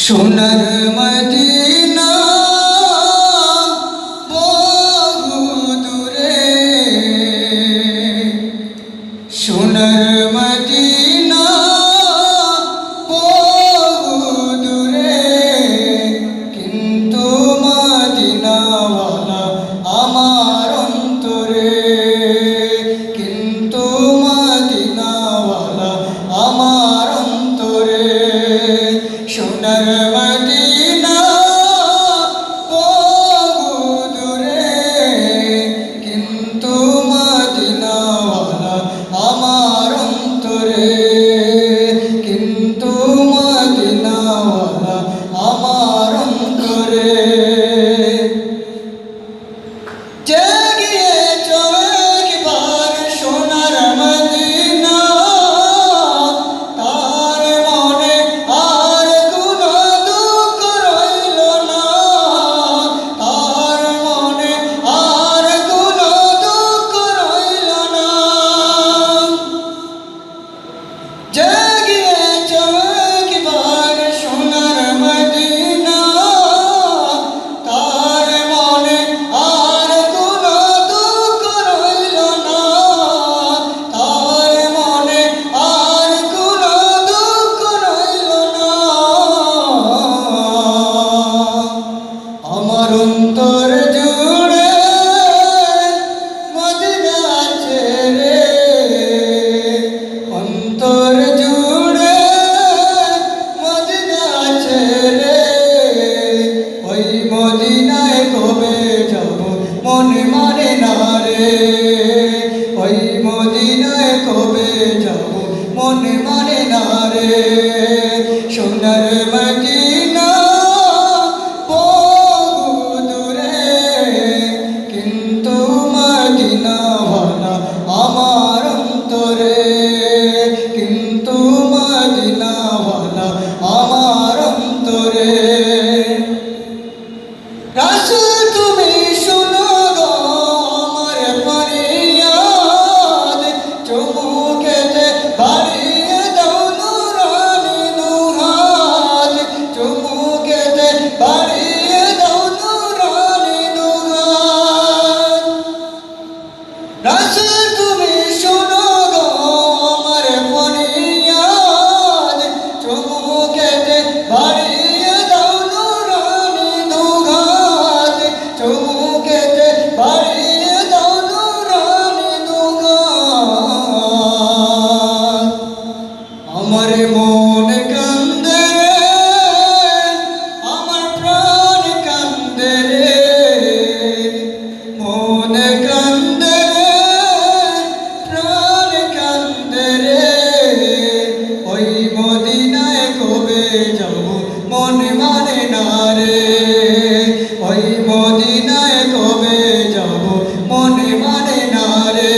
সোনার মদিনা বহু দূরে, সোনার মদিনা বহু দূরে, কিন্তু মদিনাওয়ালা আমার অন্তরে, কিন্তু মদিনাওয়ালা আমার অন্তরে। সোনার মদিনা বহু দূরে, কিন্তু মদিনাওয়ালা আমার অন্তরে, কিন্তু মদিনাওয়ালা আমার অন্তরে। জেগিয়েছো একবার সোনার মদিনা, তার মনে আর কোনো দুঃখ রইল না, তার মনে আর কোনো দুঃখ রইল না। জেগিয়েছো একবার সোনার মদিনা, তার মনে আর কোনো দুঃখ রইল না, তার মনে আর কোনো দুঃখ রইল না। আমার অন্তর জুড়ে মদিনা আছে রে, অন্তর জুড়ে মদিনা আছে রে। ওই মদিনায় কবে যাব মনে মানে না রে, ওই মদিনায় কবে যাব মনে মানে না রে। সোনার মদিনা বহু দূরে, কিন্তু মদিনাওয়ালা আমার অন্তরে, কিন্তু মদিনাওয়ালা আমার অন্তরে। রাসূল তুমি শুনো গো আমার ফরিয়াদ, চুমুকেতে বাড়িয়ে দাও নূরানি দুহাত, চুমুকেতে বাড়িয়ে দাও নূরানি দুহাত। রাসূল তুমি শুনো গো আমার ফরিয়াদ, চুমুকেতে বাড়িয়ে দাও নূরানি দুহাত, চুমুকেতে বাড়িয়ে দাও নূরানি দুহাত। আমার মন কান্দে রে, আমার প্রাণ কান্দে রে, মন কান্দে রে, প্রাণ কান্দে রে। ওই মদিনায় কবে যাব মনে মানে না রে, ওই মদিনায় কবে যাব মনে মানে না রে।